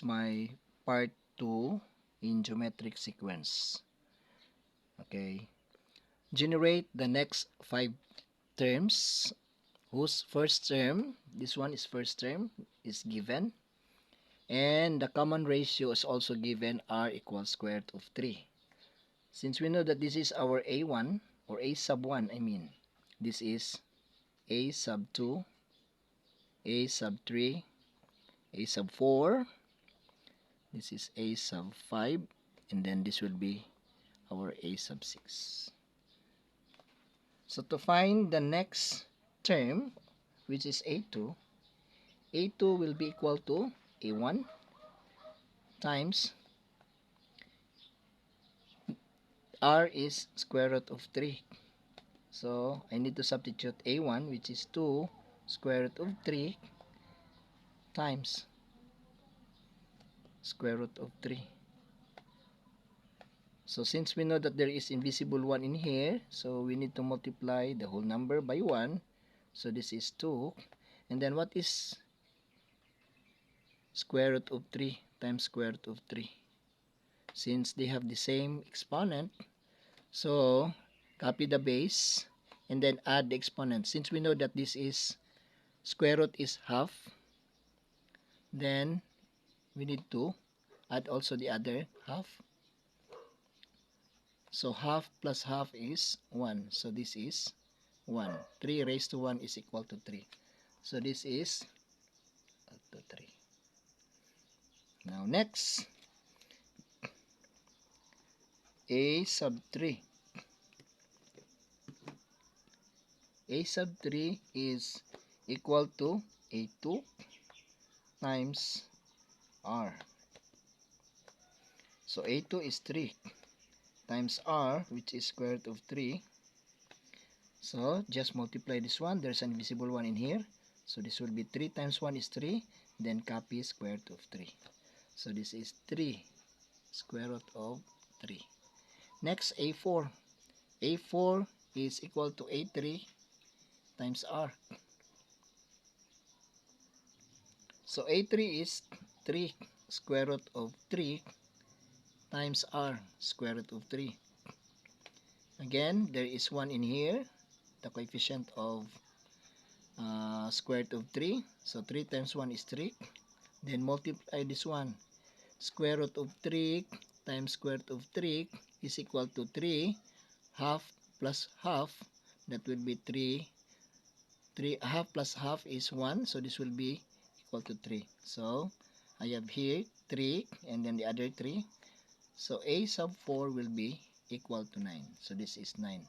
my part 2 in geometric sequence. Okay. Generate the next 5 terms whose first term, this one is first term, is given. And the common ratio is also given, r equals square root of 3. Since we know that this is our a1, or a sub 1, I mean, this is a sub 2, a sub 3, a sub 4, this is a sub 5, and then this will be our a sub 6. So to find the next term, which is a2, a2 will be equal to a1 times r is square root of 3. So I need to substitute a1, which is 2 square root of 3 times square root of 3. So since we know that there is invisible 1 in here, so we need to multiply the whole number by 1. So this is 2. And then what is square root of 3 times square root of 3? Since they have the same exponent, so copy the base and then add the exponent. Since we know that this is square root is half, then we need to add also the other half. So half plus half is 1. So this is 1. 3 raised to 1 is equal to 3. So this is to 3. Now next, a sub 3. A sub 3 is equal to a2 times r. So a2 is 3 times r, which is square root of 3. So just multiply this one. There's an invisible 1 in here. So this will be 3 times 1 is 3. Then copy square root of 3. So this is 3 square root of 3. Next, a4. a4 is equal to a3 times r. So a3 is 3 square root of 3 times r, square root of 3. Again, there is 1 in here, the coefficient of square root of 3. So 3 times 1 is 3. Then multiply this one. Square root of 3 times square root of 3 is equal to 3. Half plus half, that will be 3. Half plus half is 1. So this will be equal to 3. So I have here 3 and then the other 3. So a sub 4 will be equal to 9. So this is 9.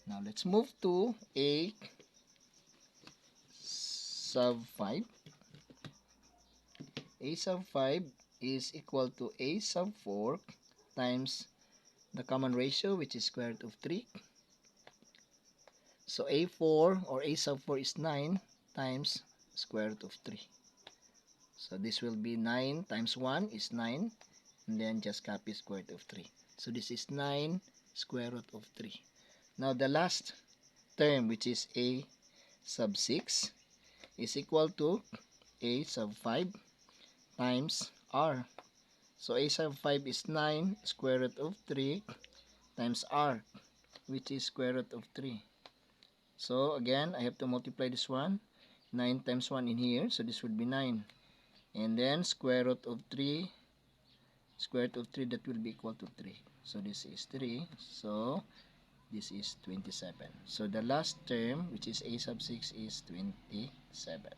Now let's move to a sub 5. A sub 5 is equal to a sub 4 times the common ratio, which is square root of 3. So a4 or a sub 4 is 9 times square root of 3. So this will be 9 times 1 is 9, and then just copy square root of 3. So this is 9 square root of 3. Now the last term, which is a sub 6, is equal to a sub 5 times r. So a sub 5 is 9 square root of 3 times r, which is square root of 3. So again, I have to multiply this one. 9 times 1 in here, so this would be 9. And then square root of 3, square root of 3, that will be equal to 3. So this is 3. So this is 27. So the last term, which is a sub 6, is 27.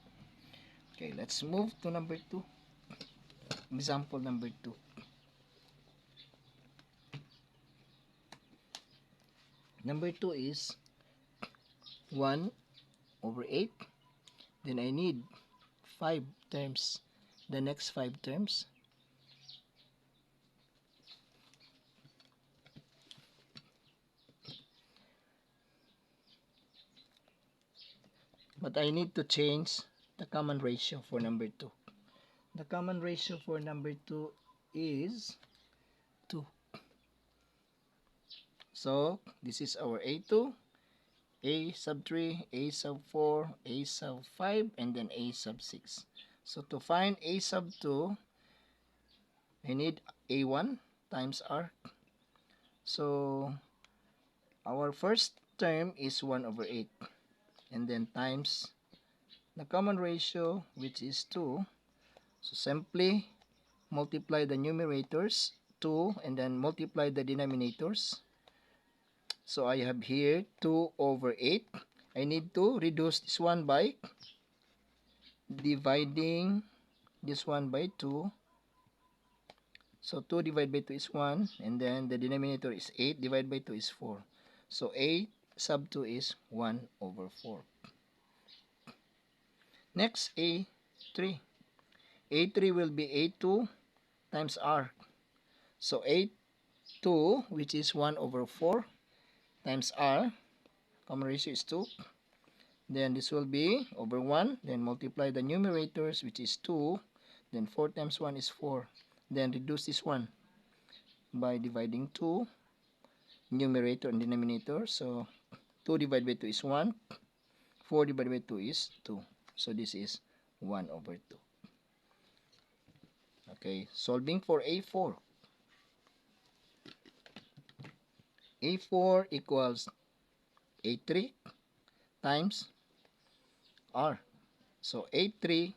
Okay, let's move to number 2. Example number 2. Number 2 is 1 over 8. Then I need 5 terms. The next 5 terms. But I need to change the common ratio for number 2. The common ratio for number 2 is 2. So this is our a2, a sub 3, a sub 4, a sub 5, and then a sub 6. So to find a sub 2, I need a1 times r. So our first term is 1 over 8. And then times the common ratio, which is 2. So simply multiply the numerators, 2, and then multiply the denominators. So I have here 2 over 8. I need to reduce this one by dividing this one by 2. So 2 divided by 2 is 1, and then the denominator is 8 divided by 2 is 4. So a sub 2 is 1 over 4. Next, a3. a3 will be a2 times r. So a2, which is 1 over 4, times r, common ratio is 2. Then this will be over 1. Then multiply the numerators, which is 2. Then 4 times 1 is 4. Then reduce this one by dividing 2, numerator and denominator. So 2 divided by 2 is 1. 4 divided by 2 is 2. So this is 1 over 2. Okay, solving for a4. a4 equals a3 times r. So a3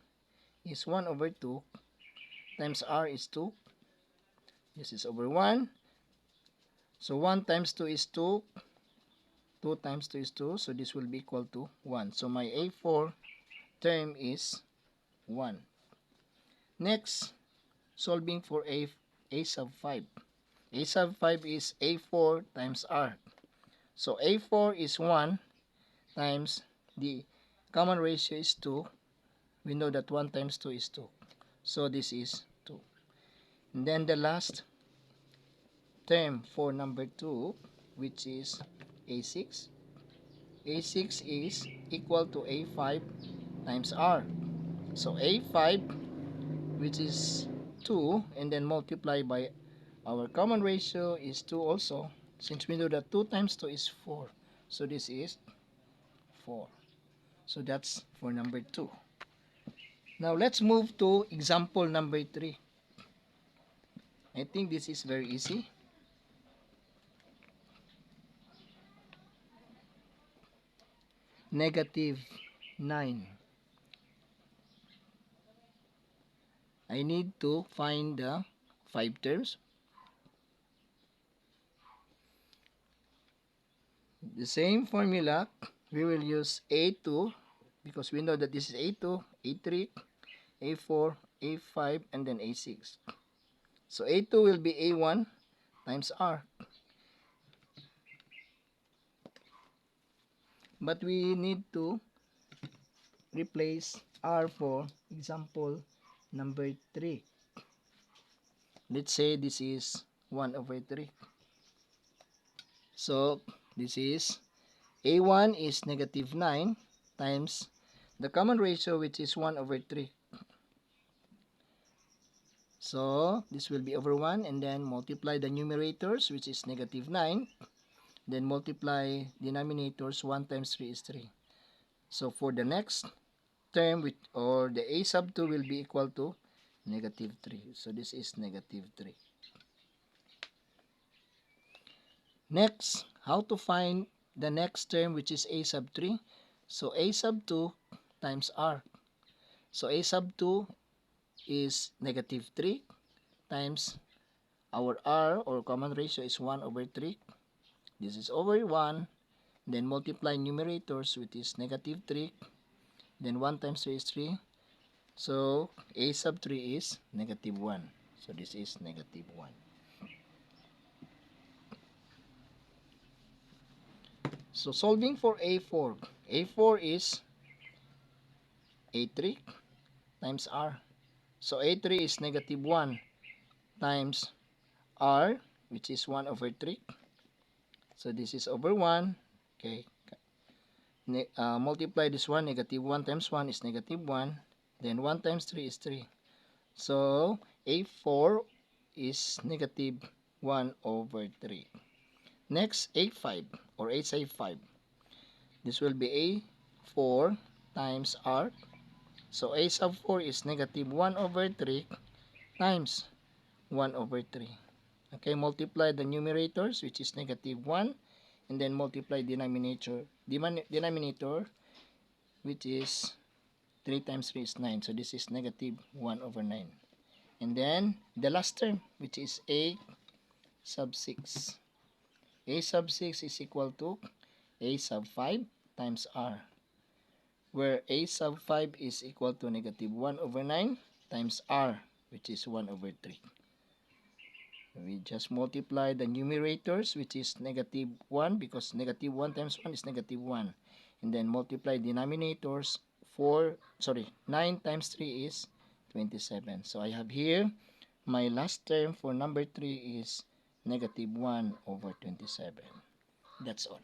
is 1 over 2 times r is 2. This is over 1. So 1 times 2 is 2. 2 times 2 is 2. So this will be equal to 1. So my a4 term is 1. Next, solving for a sub 5. A sub 5 is a4 times r. So a4 is 1 times the common ratio is 2. We know that 1 times 2 is 2. So this is 2. And then the last term for number 2, which is a6. a6 is equal to a5 times r. So a5, which is 2, and then multiply by our common ratio is 2 also, since we know that 2 times 2 is 4. So this is 4. So that's for number 2. Now let's move to example number 3. I think this is very easy. Negative 9. I need to find the 5 terms. The same formula, we will use a2 because we know that this is a2, a3, a4, a5, and then a6. So a2 will be a1 times r. But we need to replace r for example number 3. Let's say this is 1 over 3. So this is a1 is negative 9 times the common ratio, which is 1 over 3. So this will be over 1, and then multiply the numerators, which is negative 9. Then multiply denominators. 1 times 3 is 3. So for the next term, or the a sub 2 will be equal to negative 3. So this is negative 3. Next, how to find the next term, which is a sub 3. So a sub 2 times r. So a sub 2 is negative 3 times our r, or common ratio, is 1 over 3. This is over 1. Then multiply numerators, which is negative 3. Then 1 times 3 is 3. So a sub 3 is negative 1. So this is negative 1. So solving for a4. a4 is a3 times r. So a3 is negative 1 times r, which is 1 over 3. So this is over 1. Okay. Multiply this one. Negative 1 times 1 is negative 1. Then 1 times 3 is 3. So a4 is negative 1 over 3. Next, a5 or a sub 5. This will be a4 times r. So a sub 4 is negative 1 over 3 times 1 over 3. Okay, multiply the numerators, which is negative 1, and then multiply denominator, which is 3 times 3 is 9. So this is negative 1 over 9. And then the last term, which is a sub 6. A sub 6 is equal to a sub 5 times r, where a sub 5 is equal to negative 1 over 9 times r, which is 1 over 3. We just multiply the numerators, which is negative 1, because negative 1 times 1 is negative 1. And then multiply denominators, 9 times 3 is 27. So I have here, my last term for number 3 is negative 1 over 27. That's all.